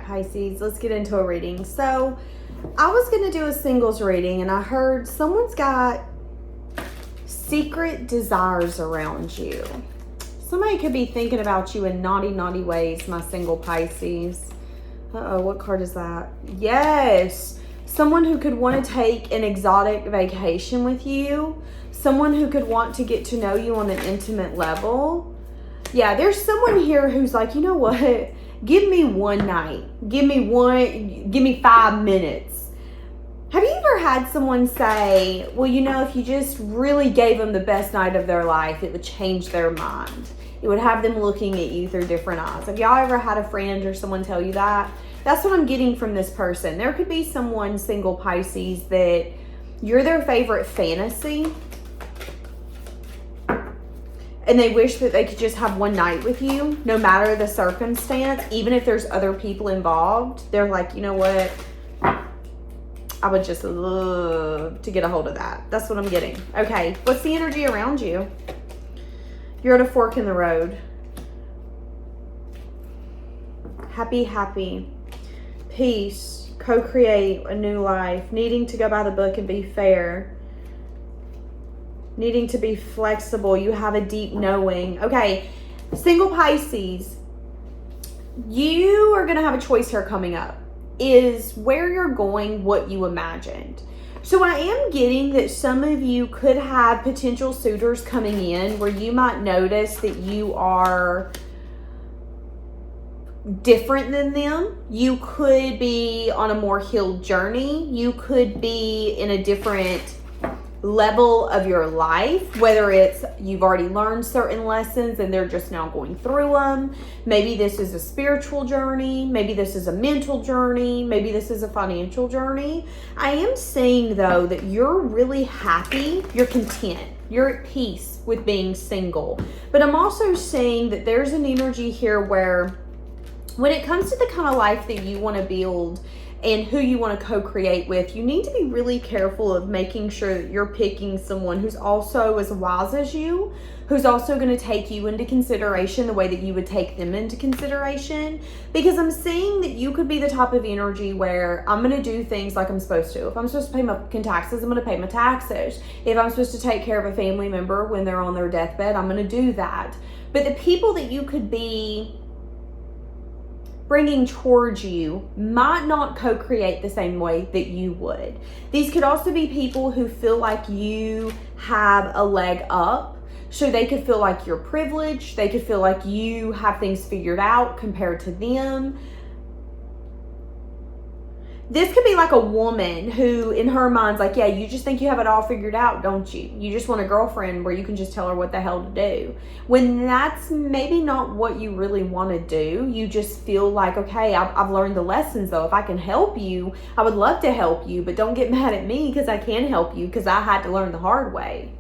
Pisces, let's get into a reading. So I was going to do a singles reading and I heard someone's got secret desires around you. Somebody could be thinking about you in naughty, naughty ways, my single Pisces. Uh-oh, what card is that? Yes. Someone who could want to take an exotic vacation with you. Someone who could want to get to know you on an intimate level. Yeah, there's someone here who's like, you know what? Give me one night. Give me 5 minutes. Have you ever had someone say, well, you know, if you just really gave them the best night of their life, it would change their mind. It would have them looking at you through different eyes. Have y'all ever had a friend or someone tell you that? That's what I'm getting from this person. There could be someone, single Pisces, that you're their favorite fantasy. And they wish that they could just have one night with you, no matter the circumstance, even if there's other people involved. They're like, you know what? I would just love to get a hold of that. That's what I'm getting. Okay, what's the energy around you? You're at a fork in the road. Happy. Peace. Co-create a new life. Needing to go by the book and be fair. Needing to be flexible. You have a deep knowing. Okay, single Pisces, you are going to have a choice here coming up. Is where you're going what you imagined? So I am getting that some of you could have potential suitors coming in where you might notice that you are different than them. You could be on a more healed journey. You could be in a different level of your life, whether it's you've already learned certain lessons and they're just now going through them. Maybe this is a spiritual journey. Maybe this is a mental journey. Maybe this is a financial journey. I am saying though that you're really happy. You're content. You're at peace with being single. But I'm also saying that there's an energy here where when it comes to the kind of life that you want to build and who you want to co-create with, you need to be really careful of making sure that you're picking someone who's also as wise as you, who's also going to take you into consideration the way that you would take them into consideration. Because I'm seeing that you could be the type of energy where I'm going to do things like I'm supposed to. If I'm supposed to pay my taxes, I'm going to pay my taxes. If I'm supposed to take care of a family member when they're on their deathbed, I'm going to do that. But the people that you could be bringing towards you might not co-create the same way that you would. These could also be people who feel like you have a leg up, so they could feel like you're privileged. They could feel like you have things figured out compared to them. This could be like a woman who in her mind's like, yeah, you just think you have it all figured out, don't you? You just want a girlfriend where you can just tell her what the hell to do. When that's maybe not what you really want to do. You just feel like, okay, I've learned the lessons though. If I can help you, I would love to help you, but don't get mad at me because I can help you because I had to learn the hard way.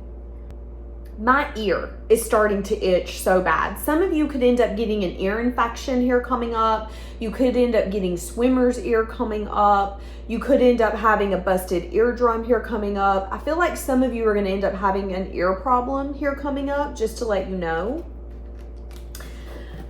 My ear is starting to itch so bad. Some of you could end up getting an ear infection here coming up. You could end up getting swimmer's ear coming up. You could end up having a busted eardrum here coming up. I feel like some of you are going to end up having an ear problem here coming up, just to let you know.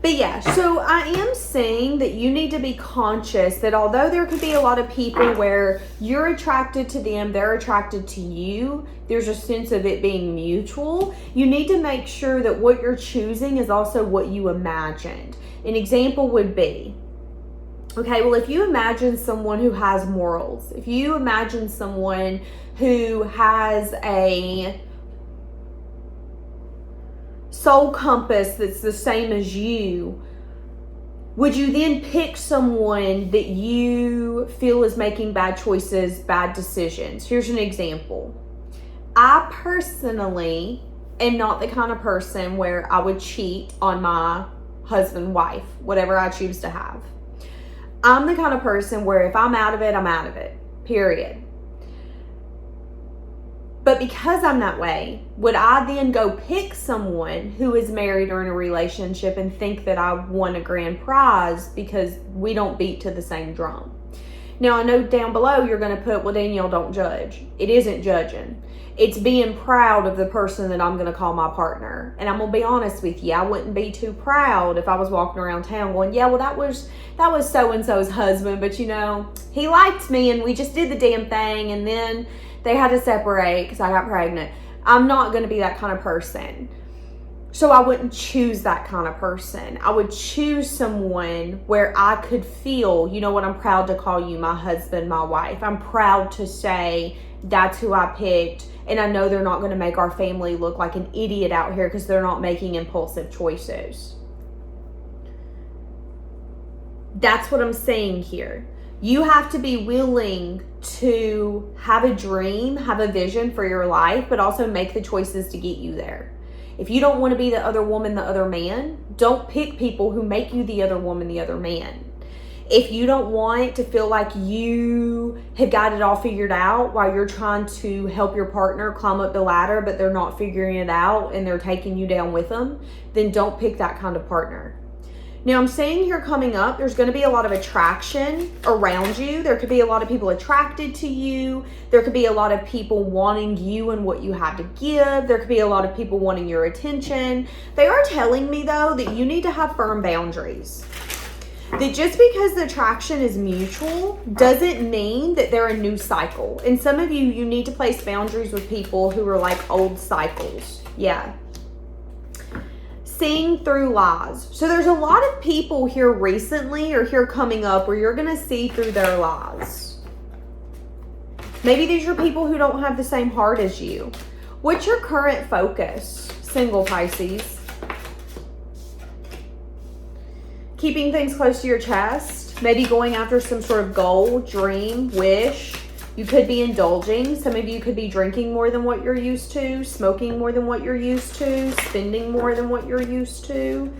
But yeah, so I am saying that you need to be conscious that although there could be a lot of people where you're attracted to them, they're attracted to you, there's a sense of it being mutual. You need to make sure that what you're choosing is also what you imagined. An example would be, okay, well, if you imagine someone who has morals, if you imagine someone who has a soul compass that's the same as you, would you then pick someone that you feel is making bad choices, bad decisions? Here's an example. I personally am not the kind of person where I would cheat on my husband, wife, whatever I choose to have. I'm the kind of person where if I'm out of it, I'm out of it, period. But because I'm that way, would I then go pick someone who is married or in a relationship and think that I won a grand prize because we don't beat to the same drum? Now, I know down below you're going to put, well, Danielle, don't judge. It isn't judging. It's being proud of the person that I'm going to call my partner. And I'm going to be honest with you, I wouldn't be too proud if I was walking around town going, yeah, well, that was so-and-so's husband, but you know, he liked me and we just did the damn thing, and then they had to separate because I got pregnant. I'm not going to be that kind of person. So I wouldn't choose that kind of person. I would choose someone where I could feel, you know what, I'm proud to call you my husband, my wife. I'm proud to say that's who I picked. And I know they're not going to make our family look like an idiot out here because they're not making impulsive choices. That's what I'm saying here. You have to be willing to have a dream, have a vision for your life, but also make the choices to get you there. If you don't want to be the other woman, the other man, don't pick people who make you the other woman, the other man. If you don't want to feel like you have got it all figured out while you're trying to help your partner climb up the ladder, but they're not figuring it out and they're taking you down with them, then don't pick that kind of partner. Now, I'm saying here coming up, there's going to be a lot of attraction around you. There could be a lot of people attracted to you. There could be a lot of people wanting you and what you have to give. There could be a lot of people wanting your attention. They are telling me, though, that you need to have firm boundaries. That just because the attraction is mutual doesn't mean that they're a new cycle. And some of you need to place boundaries with people who are like old cycles. Yeah. Seeing through lies. So there's a lot of people here recently or here coming up where you're going to see through their lies. Maybe these are people who don't have the same heart as you. What's your current focus, single Pisces? Keeping things close to your chest. Maybe going after some sort of goal, dream, wish. You could be indulging. Some of you could be drinking more than what you're used to, smoking more than what you're used to, spending more than what you're used to.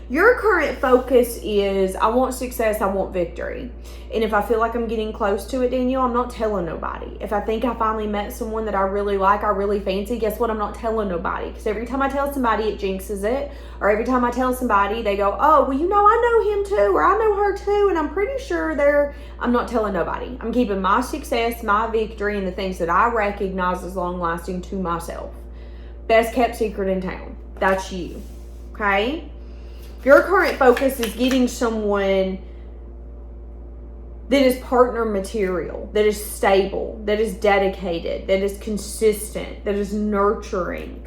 Your current focus is, I want success, I want victory. And if I feel like I'm getting close to it, Danielle, I'm not telling nobody. If I think I finally met someone that I really like, I really fancy, guess what? I'm not telling nobody. Because every time I tell somebody, it jinxes it. Or every time I tell somebody, they go, oh, well, you know, I know him too, or I know her too, and I'm pretty sure I'm not telling nobody. I'm keeping my success, my victory, and the things that I recognize as long-lasting to myself. Best kept secret in town. That's you. Okay? Your current focus is getting someone that is partner material, that is stable, that is dedicated, that is consistent, that is nurturing.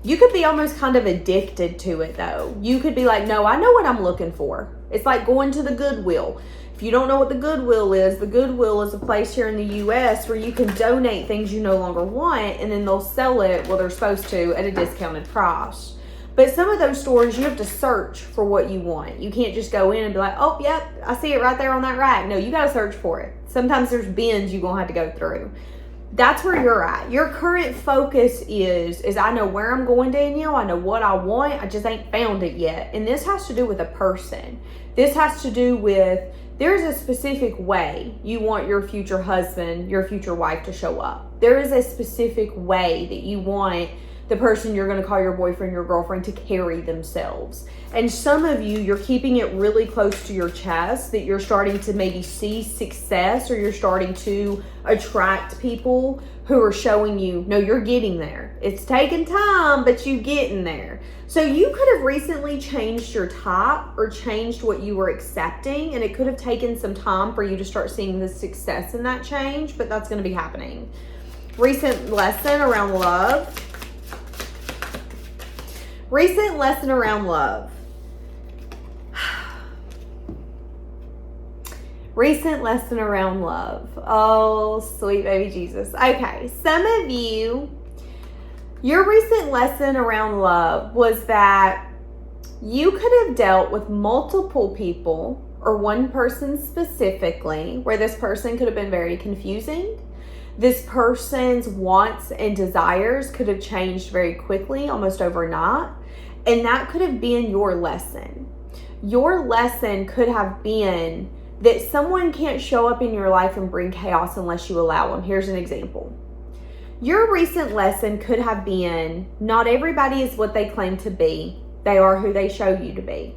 You could be almost kind of addicted to it though. You could be like, no, I know what I'm looking for. It's like going to the Goodwill. If you don't know what the Goodwill is a place here in the U.S. where you can donate things you no longer want, and then they'll sell it, well, they're supposed to, at a discounted price. But some of those stores, you have to search for what you want. You can't just go in and be like, oh, yep, I see it right there on that rack. No, you got to search for it. Sometimes there's bins you're going to have to go through. That's where you're at. Your current focus is I know where I'm going, Danielle. I know what I want. I just ain't found it yet. And this has to do with a person. This has to do with, there's a specific way you want your future husband, your future wife to show up. There is a specific way that you want the person you're going to call your boyfriend, your girlfriend, to carry themselves. And some of you, you're keeping it really close to your chest, that you're starting to maybe see success, or you're starting to attract people who are showing you, no, you're getting there. It's taking time, but you're getting there. So you could have recently changed your type or changed what you were accepting, and it could have taken some time for you to start seeing the success in that change, but that's going to be happening. Recent lesson around love. Recent lesson around love. Recent lesson around love. Oh, sweet baby Jesus. Okay, some of you, your recent lesson around love was that you could have dealt with multiple people, or one person specifically, where this person could have been very confusing. This person's wants and desires could have changed very quickly, almost overnight. And that could have been your lesson. Your lesson could have been that someone can't show up in your life and bring chaos unless you allow them. Here's an example. Your recent lesson could have been, not everybody is what they claim to be. They are who they show you to be.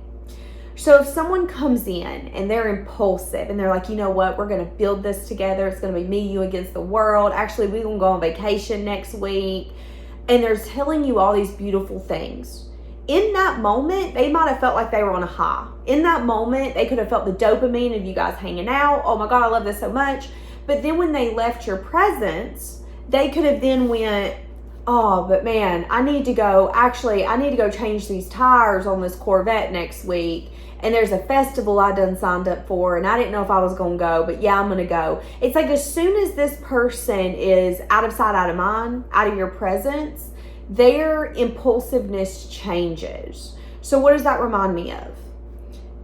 So if someone comes in and they're impulsive and they're like, you know what, we're going to build this together. It's going to be me, you against the world. Actually, we're going to go on vacation next week. And they're telling you all these beautiful things. In that moment, they might have felt like they were on a high. In that moment, they could have felt the dopamine of you guys hanging out. Oh my God, I love this so much. But then when they left your presence, they could have then went, oh, but man, I need to go change these tires on this Corvette next week. And there's a festival I done signed up for, and I didn't know if I was going to go, but yeah, I'm going to go. It's like as soon as this person is out of sight, out of mind, out of your presence, their impulsiveness changes. So what does that remind me of?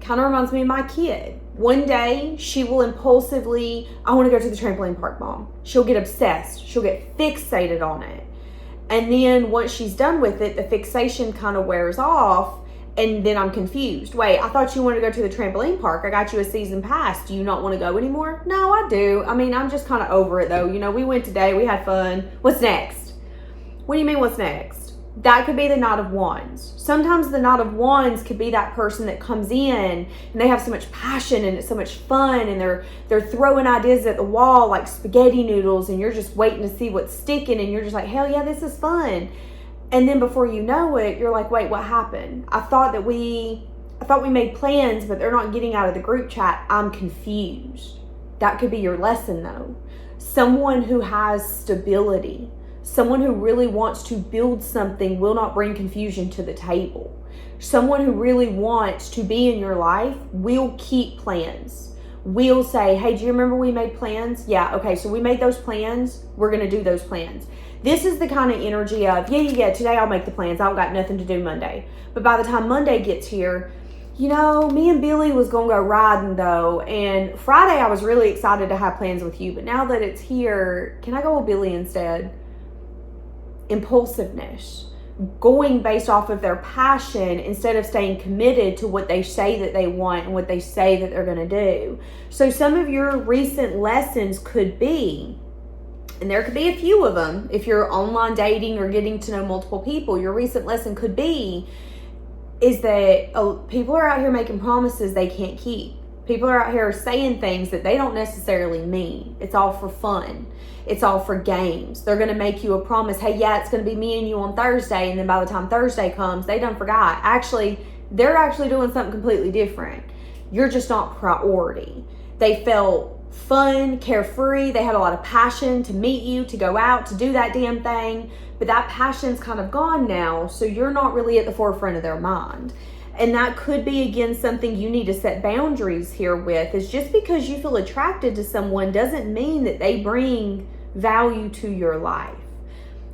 Kind of reminds me of my kid. One day, she will impulsively, I want to go to the trampoline park, Mom. She'll get obsessed. She'll get fixated on it. And then once she's done with it, the fixation kind of wears off. And then I'm confused. Wait, I thought you wanted to go to the trampoline park. I got you a season pass. Do you not want to go anymore? No, I do. I mean, I'm just kind of over it though. You know, we went today. We had fun. What's next? What do you mean what's next? That could be the Knight of Wands. Sometimes the Knight of Wands could be that person that comes in and they have so much passion and it's so much fun and they're throwing ideas at the wall like spaghetti noodles and you're just waiting to see what's sticking and you're just like, hell yeah, this is fun. And then before you know it, you're like, wait, what happened? I thought we made plans, but they're not getting out of the group chat. I'm confused. That could be your lesson though. Someone who has stability, someone who really wants to build something will not bring confusion to the table. Someone who really wants to be in your life will keep plans. We'll say, hey, do you remember we made plans? Yeah, okay, so we made those plans. We're going to do those plans. This is the kind of energy of, yeah, today I'll make the plans. I don't got nothing to do Monday. But by the time Monday gets here, you know, me and Billy was going to go riding though. And Friday I was really excited to have plans with you. But now that it's here, can I go with Billy instead? Impulsiveness. Going based off of their passion instead of staying committed to what they say that they want and what they say that they're going to do. So some of your recent lessons could be, and there could be a few of them, if you're online dating or getting to know multiple people, your recent lesson could be is that people are out here making promises they can't keep. People are out here saying things that they don't necessarily mean. It's all for fun. It's all for games. They're going to make you a promise. Hey, yeah, it's going to be me and you on Thursday. And then by the time Thursday comes, they done forgot. Actually, they're actually doing something completely different. You're just not priority. They felt fun, carefree. They had a lot of passion to meet you, to go out, to do that damn thing. But that passion's kind of gone now. So you're not really at the forefront of their mind. And that could be, again, something you need to set boundaries here with, is just because you feel attracted to someone doesn't mean that they bring value to your life.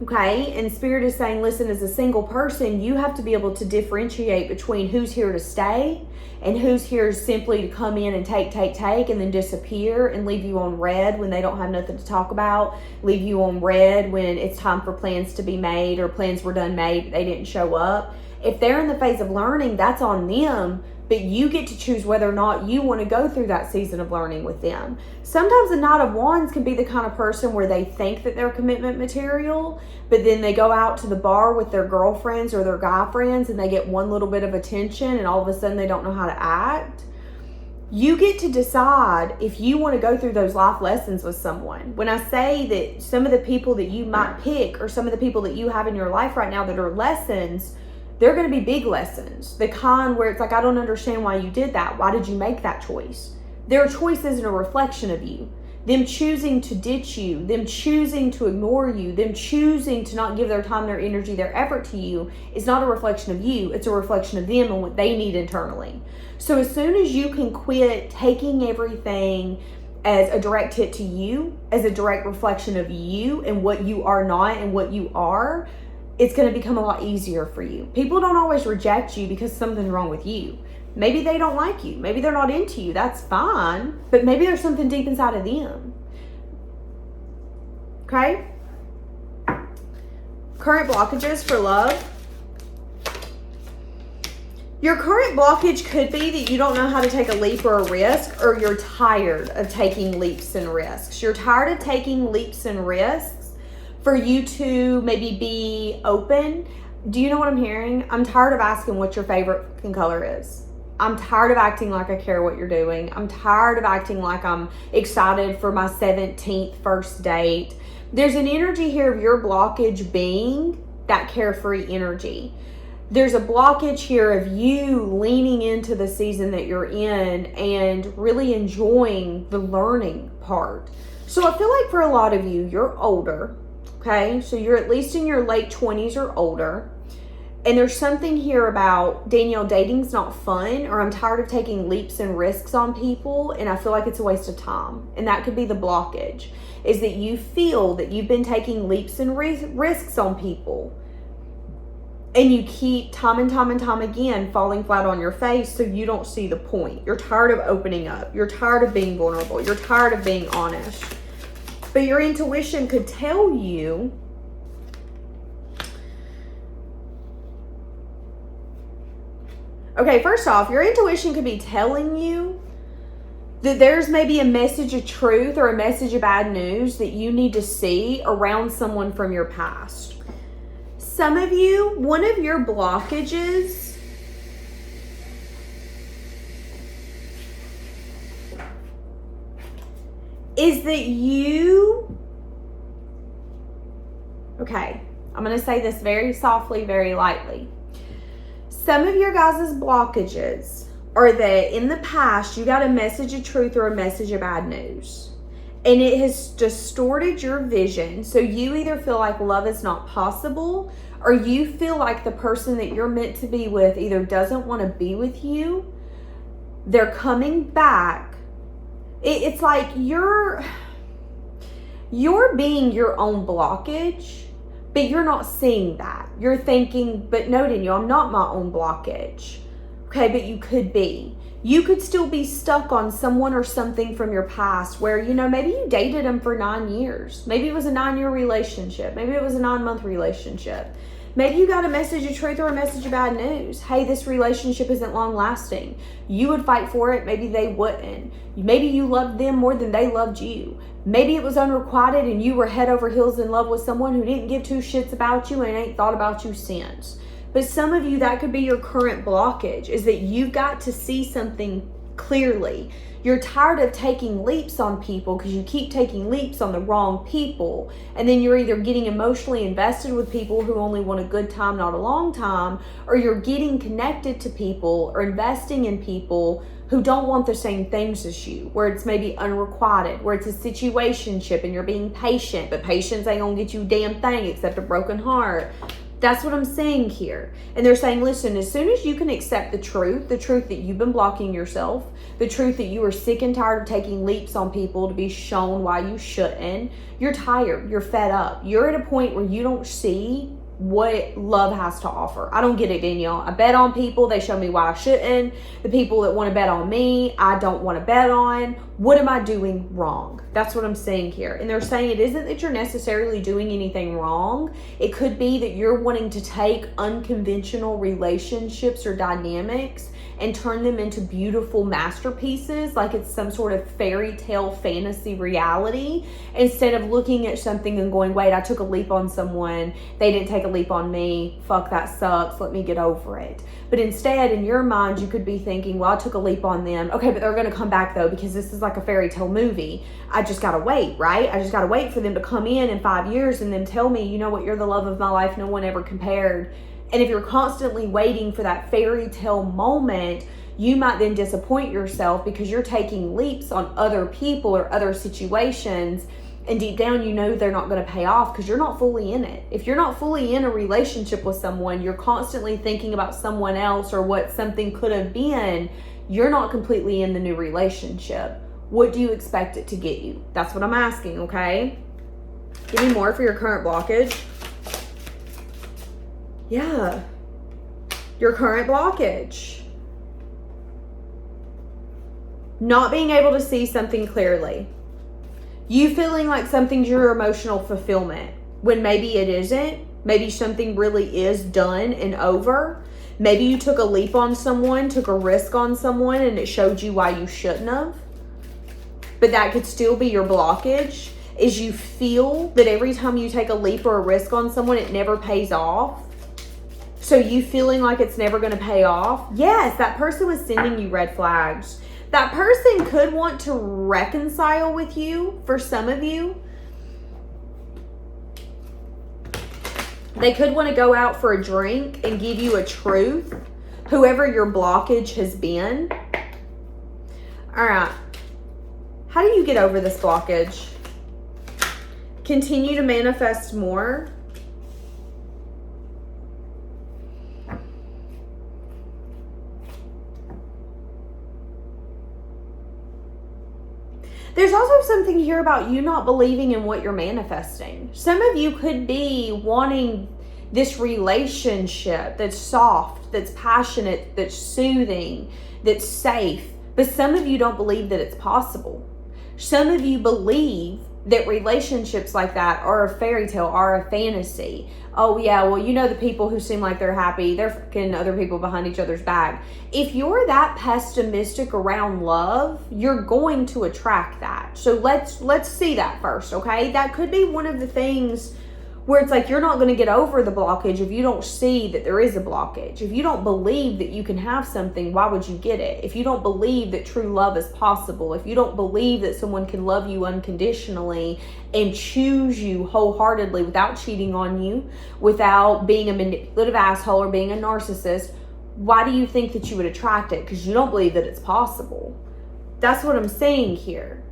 Okay? And Spirit is saying, listen, as a single person, you have to be able to differentiate between who's here to stay and who's here simply to come in and take, and then disappear and leave you on red when they don't have nothing to talk about, leave you on red when it's time for plans to be made or plans were done made, but they didn't show up. If they're in the phase of learning, that's on them, but you get to choose whether or not you want to go through that season of learning with them. Sometimes a Knight of Wands can be the kind of person where they think that they're commitment material, but then they go out to the bar with their girlfriends or their guy friends and they get one little bit of attention and all of a sudden they don't know how to act. You get to decide if you want to go through those life lessons with someone. When I say that some of the people that you might pick or some of the people that you have in your life right now that are lessons, they're going to be big lessons. The kind where it's like, I don't understand why you did that. Why did you make that choice? Their choice isn't a reflection of you. Them choosing to ditch you, them choosing to ignore you, them choosing to not give their time, their energy, their effort to you is not a reflection of you. It's a reflection of them and what they need internally. So as soon as you can quit taking everything as a direct hit to you, as a direct reflection of you and what you are not and what you are, it's going to become a lot easier for you. People don't always reject you because something's wrong with you. Maybe they don't like you. Maybe they're not into you. That's fine. But maybe there's something deep inside of them. Okay? Current blockages for love. Your current blockage could be that you don't know how to take a leap or a risk, or you're tired of taking leaps and risks. You're tired of taking leaps and risks for you to maybe be open. Do you know what I'm hearing? I'm tired of asking what your favorite color is. I'm tired of acting like I care what you're doing. I'm tired of acting like I'm excited for my 17th first date. There's an energy here of your blockage being that carefree energy. There's a blockage here of you leaning into the season that you're in and really enjoying the learning part. So I feel like for a lot of you, you're older, okay? So you're at least in your late 20s or older. And there's something here about, Danielle, dating's not fun, or I'm tired of taking leaps and risks on people, and I feel like it's a waste of time. And that could be the blockage, is that you feel that you've been taking leaps and risks on people, and you keep time and time again falling flat on your face, so you don't see the point. You're tired of opening up. You're tired of being vulnerable. You're tired of being honest. But your intuition could tell you okay, first off, your intuition could be telling you that there's maybe a message of truth or a message of bad news that you need to see around someone from your past. Some of you, one of your blockages is that you, okay, I'm going to say this very softly, very lightly. Some of your guys' blockages are that in the past you got a message of truth or a message of bad news, and it has distorted your vision. So you either feel like love is not possible, or you feel like the person that you're meant to be with either doesn't want to be with you. They're coming back. It's like you're being your own blockage, but you're not seeing that. You're thinking, but no, Danielle, I'm not my own blockage. Okay, but you could be. You could still be stuck on someone or something from your past where, you know, maybe you dated them for 9 years. Maybe it was a 9-year relationship. Maybe it was a 9-month relationship. Maybe you got a message of truth or a message of bad news. Hey, this relationship isn't long lasting. You would fight for it. Maybe they wouldn't. Maybe you loved them more than they loved you. Maybe it was unrequited and you were head over heels in love with someone who didn't give two shits about you and ain't thought about you since. But some of you, that could be your current blockage, is that you've got to see something clearly. You're tired of taking leaps on people because you keep taking leaps on the wrong people. And then you're either getting emotionally invested with people who only want a good time, not a long time, or you're getting connected to people or investing in people who don't want the same things as you, where it's maybe unrequited, where it's a situationship and you're being patient, but patience ain't gonna get you a damn thing except a broken heart. That's what I'm saying here. And they're saying, listen, as soon as you can accept the truth that you've been blocking yourself, the truth that you are sick and tired of taking leaps on people to be shown why you shouldn't, you're tired, you're fed up. You're at a point where you don't see what love has to offer. I don't get it, Danielle. I bet on people, they show me why I shouldn't. The people that want to bet on me, I don't want to bet on. What am I doing wrong? That's what I'm saying here. And they're saying it isn't that you're necessarily doing anything wrong. It could be that you're wanting to take unconventional relationships or dynamics and turn them into beautiful masterpieces, like it's some sort of fairy tale fantasy reality, instead of looking at something and going, wait, I took a leap on someone, they didn't take a leap on me, fuck, that sucks, let me get over it. But instead, in your mind, you could be thinking, well, I took a leap on them, okay, but they're gonna come back though, because this is like a fairy tale movie. I just gotta wait, right? I just gotta wait for them to come in 5 years and then tell me, you know what, you're the love of my life, no one ever compared. And if you're constantly waiting for that fairy tale moment, you might then disappoint yourself because you're taking leaps on other people or other situations, and deep down you know they're not going to pay off because you're not fully in it. If you're not fully in a relationship with someone, you're constantly thinking about someone else or what something could have been, you're not completely in the new relationship. What do you expect it to get you? That's what I'm asking, okay? Give me more for your current blockage. Yeah, your current blockage. Not being able to see something clearly. You feeling like something's your emotional fulfillment when maybe it isn't. Maybe something really is done and over. Maybe you took a leap on someone, took a risk on someone, and it showed you why you shouldn't have. But that could still be your blockage, is you feel that every time you take a leap or a risk on someone, it never pays off. So you feeling like it's never going to pay off? Yes, that person was sending you red flags. That person could want to reconcile with you for some of you. They could want to go out for a drink and give you a truth, whoever your blockage has been. All right. How do you get over this blockage? Continue to manifest more. There's also something here about you not believing in what you're manifesting. Some of you could be wanting this relationship that's soft, that's passionate, that's soothing, that's safe. But some of you don't believe that it's possible. Some of you believe that relationships like that are a fairy tale, are a fantasy. Oh yeah, well, you know, the people who seem like they're happy, they're freaking other people behind each other's back. If you're that pessimistic around love, you're going to attract that. So let's see that first, okay? That could be one of the things where it's like you're not going to get over the blockage if you don't see that there is a blockage. If you don't believe that you can have something, why would you get it? If you don't believe that true love is possible, if you don't believe that someone can love you unconditionally and choose you wholeheartedly without cheating on you, without being a manipulative asshole or being a narcissist, why do you think that you would attract it? Because you don't believe that it's possible. That's what I'm saying here.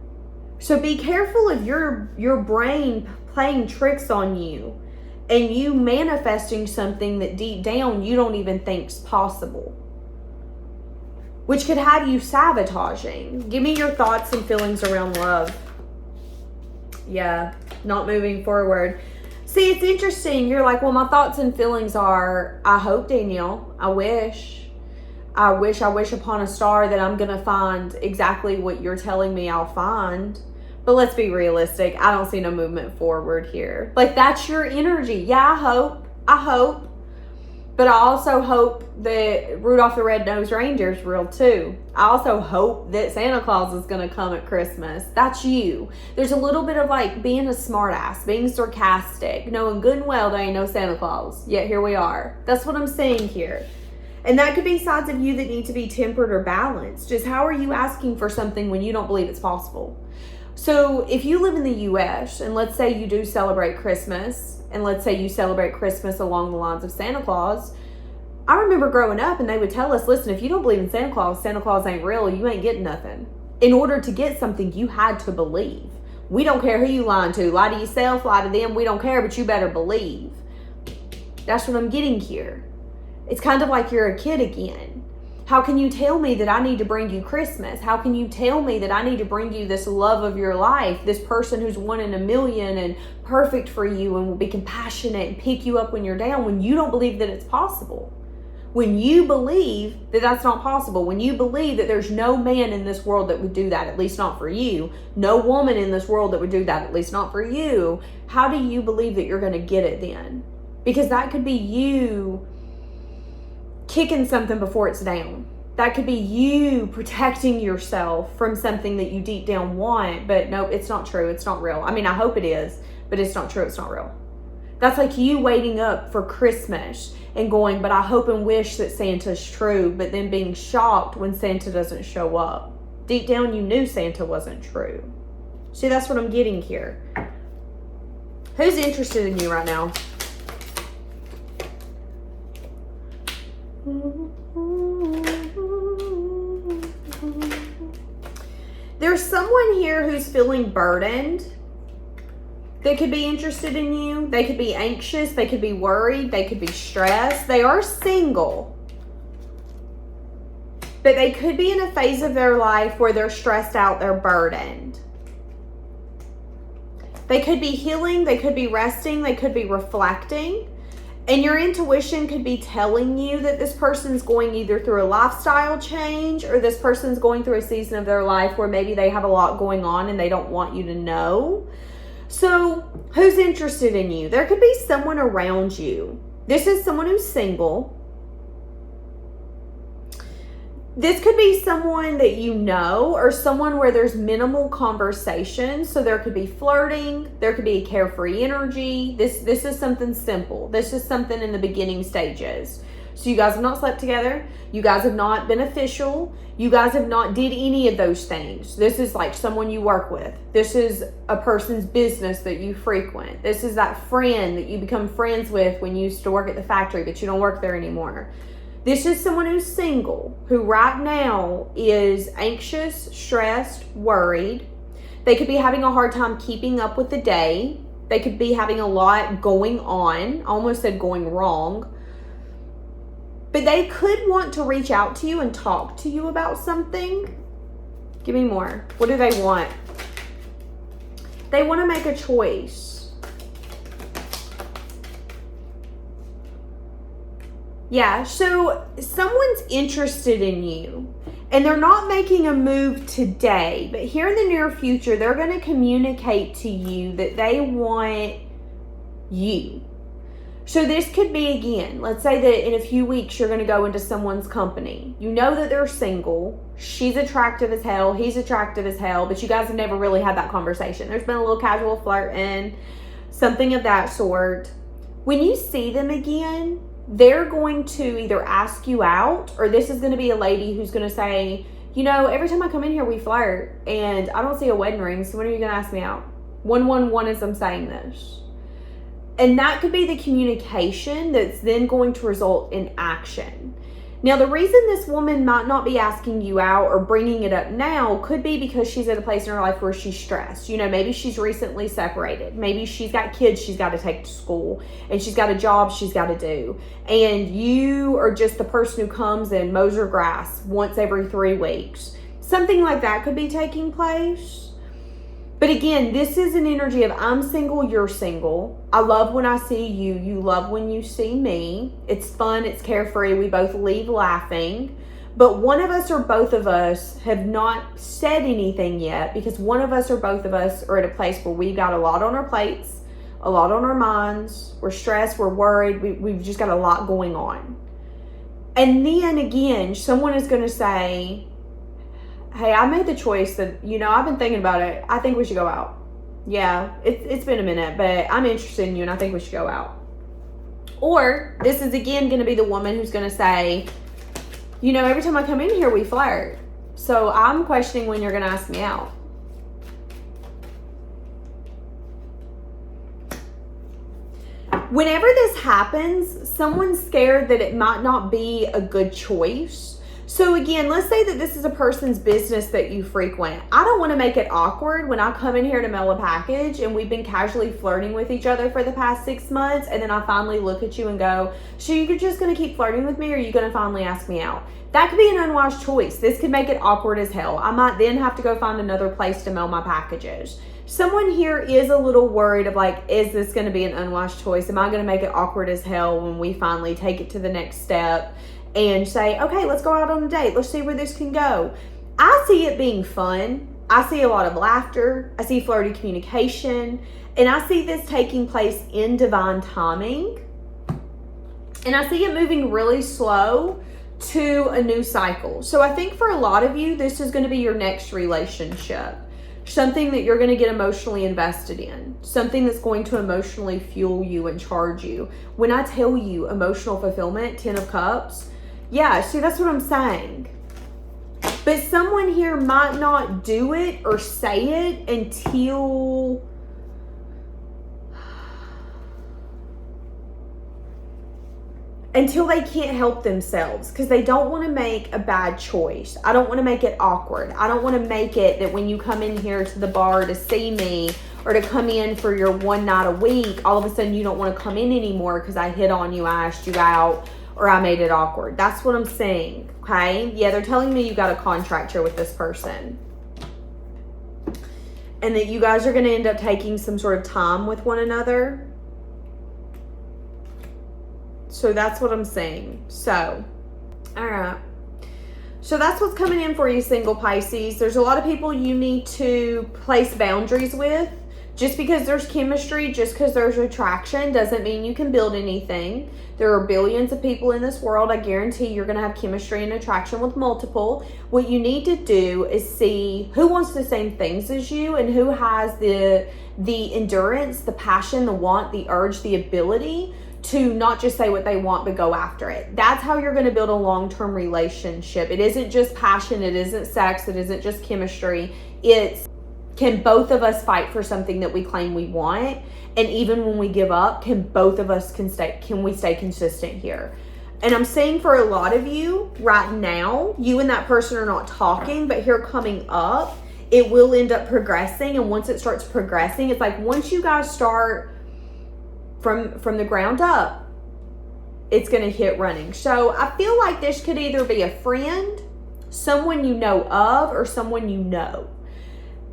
So be careful of your brain playing tricks on you and you manifesting something that deep down you don't even think's possible, which could have you sabotaging. Give me your thoughts and feelings around love. Yeah, not moving forward. See, it's interesting. You're like, well, my thoughts and feelings are, I hope, Danielle, I wish upon a star that I'm going to find exactly what you're telling me I'll find. But let's be realistic. I don't see no movement forward here. Like, that's your energy. Yeah, I hope. But I also hope that Rudolph the Red-Nosed Reindeer is real too. I also hope that Santa Claus is going to come at Christmas. That's you. There's a little bit of like being a smartass, being sarcastic, knowing good and well there ain't no Santa Claus. Yet here we are. That's what I'm saying here. And that could be sides of you that need to be tempered or balanced. Just how are you asking for something when you don't believe it's possible? So if you live in the U.S. and let's say you do celebrate Christmas, and let's say you celebrate Christmas along the lines of Santa Claus, I remember growing up and they would tell us, listen, if you don't believe in Santa Claus ain't real, you ain't getting nothing. In order to get something, you had to believe. We don't care who you lying to. Lie to yourself, lie to them. We don't care, but you better believe. That's what I'm getting here. It's kind of like you're a kid again. How can you tell me that I need to bring you Christmas? How can you tell me that I need to bring you this love of your life, this person who's 1 in a million and perfect for you and will be compassionate and pick you up when you're down, when you don't believe that it's possible? When you believe that that's not possible, when you believe that there's no man in this world that would do that, at least not for you, no woman in this world that would do that, at least not for you, how do you believe that you're going to get it then? Because that could be you kicking something before it's down. That could be you protecting yourself from something that you deep down want, but no, it's not true. It's not real. I mean, I hope it is, but it's not true. It's not real. That's like you waiting up for Christmas and going, but I hope and wish that Santa's true, but then being shocked when Santa doesn't show up. Deep down, you knew Santa wasn't true. See, that's what I'm getting here. Who's interested in you right now? There's someone here who's feeling burdened. They could be interested in you. They could be anxious. They could be worried. They could be stressed. They are single. But they could be in a phase of their life where they're stressed out. They're burdened. They could be healing. They could be resting. They could be reflecting. And your intuition could be telling you that this person's going either through a lifestyle change or this person's going through a season of their life where maybe they have a lot going on and they don't want you to know. So who's interested in you? There could be someone around you. This is someone who's single. This could be someone that you know or someone where there's minimal conversation. So there could be flirting. There could be a carefree energy. This is something simple. This is something in the beginning stages. So you guys have not slept together. You guys have not been official. You guys have not did any of those things. This is like someone you work with. This is a person's business that you frequent. This is that friend that you become friends with when you used to work at the factory, but you don't work there anymore. This is someone who's single, who right now is anxious, stressed, worried. They could be having a hard time keeping up with the day. They could be having a lot going on. I almost said going wrong. But they could want to reach out to you and talk to you about something. Give me more. What do they want? They want to make a choice. Yeah, so someone's interested in you. And they're not making a move today. But here in the near future, they're going to communicate to you that they want you. So this could be, again, let's say that in a few weeks you're going to go into someone's company. You know that they're single. She's attractive as hell. He's attractive as hell. But you guys have never really had that conversation. There's been a little casual flirting, something of that sort. When you see them again, they're going to either ask you out, or this is going to be a lady who's going to say, you know, every time I come in here we flirt and I don't see a wedding ring, so when are you going to ask me out? 111 as I'm saying this. And that could be the communication that's then going to result in action. Now, the reason this woman might not be asking you out or bringing it up now could be because she's at a place in her life where she's stressed. You know, maybe she's recently separated. Maybe she's got kids she's got to take to school, and she's got a job she's got to do. And you are just the person who comes and mows her grass once every 3 weeks. Something like that could be taking place. But again, this is an energy of I'm single, you're single. I love when I see you. You love when you see me. It's fun. It's carefree. We both leave laughing. But one of us or both of us have not said anything yet, because one of us or both of us are at a place where we've got a lot on our plates, a lot on our minds. We're stressed. We're worried. We've just got a lot going on. And then again, someone is going to say, hey, I made the choice that, you know, I've been thinking about it. I think we should go out. Yeah, it's been a minute, but I'm interested in you and I think we should go out. Or this is again going to be the woman who's going to say, you know, every time I come in here we flirt. So I'm questioning when you're going to ask me out. Whenever this happens, someone's scared that it might not be a good choice. So again, let's say that this is a person's business that you frequent. I don't want to make it awkward when I come in here to mail a package and we've been casually flirting with each other for the past 6 months, and then I finally look at you and go, so you're just going to keep flirting with me, or are you going to finally ask me out? That could be an unwise choice. This could make it awkward as hell. I might then have to go find another place to mail my packages. Someone here is a little worried of like, is this going to be an unwise choice? Am I going to make it awkward as hell when we finally take it to the next step and say, okay, let's go out on a date. Let's see where this can go. I see it being fun. I see a lot of laughter. I see flirty communication. And I see this taking place in divine timing. And I see it moving really slow to a new cycle. So I think for a lot of you, this is going to be your next relationship. Something that you're going to get emotionally invested in. Something that's going to emotionally fuel you and charge you. When I tell you emotional fulfillment, 10 of Cups, yeah, see, that's what I'm saying. But someone here might not do it or say it until they can't help themselves, because they don't want to make a bad choice. I don't want to make it awkward. I don't want to make it that when you come in here to the bar to see me or to come in for your one night a week, all of a sudden you don't want to come in anymore because I hit on you, I asked you out, or I made it awkward. That's what I'm saying, okay? Yeah, they're telling me you got a contract here with this person. And that you guys are going to end up taking some sort of time with one another. So that's what I'm saying. So, all right. So that's what's coming in for you, single Pisces. There's a lot of people you need to place boundaries with. Just because there's chemistry, just because there's attraction, doesn't mean you can build anything. There are billions of people in this world. I guarantee you're going to have chemistry and attraction with multiple. What you need to do is see who wants the same things as you and who has the endurance, the passion, the want, the urge, the ability to not just say what they want, but go after it. That's how you're going to build a long-term relationship. It isn't just passion. It isn't sex. It isn't just chemistry. It's, can both of us fight for something that we claim we want? And even when we give up, can both of us can we stay consistent here? And I'm saying for a lot of you right now, you and that person are not talking, but here coming up, it will end up progressing. And once it starts progressing, it's like once you guys start from the ground up, it's going to hit running. So I feel like this could either be a friend, someone you know of, or someone you know.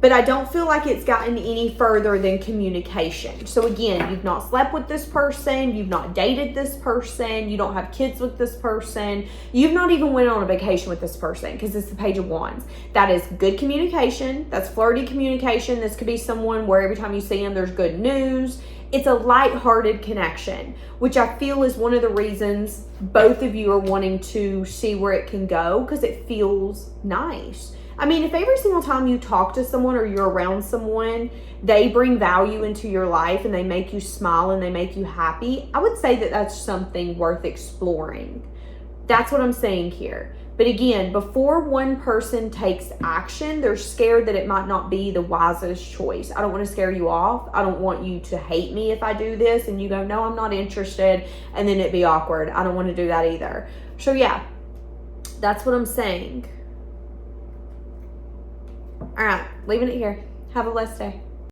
But I don't feel like it's gotten any further than communication. So again, you've not slept with this person, you've not dated this person, you don't have kids with this person, you've not even went on a vacation with this person, because it's the Page of Wands. That is good communication. That's flirty communication. This could be someone where every time you see them, there's good news. It's a lighthearted connection, which I feel is one of the reasons both of you are wanting to see where it can go, because it feels nice. I mean, if every single time you talk to someone or you're around someone, they bring value into your life and they make you smile and they make you happy, I would say that that's something worth exploring. That's what I'm saying here. But again, before one person takes action, they're scared that it might not be the wisest choice. I don't want to scare you off. I don't want you to hate me if I do this and you go, no, I'm not interested, and then it be awkward. I don't want to do that either. So yeah, that's what I'm saying. All right, leaving it here. Have a blessed day.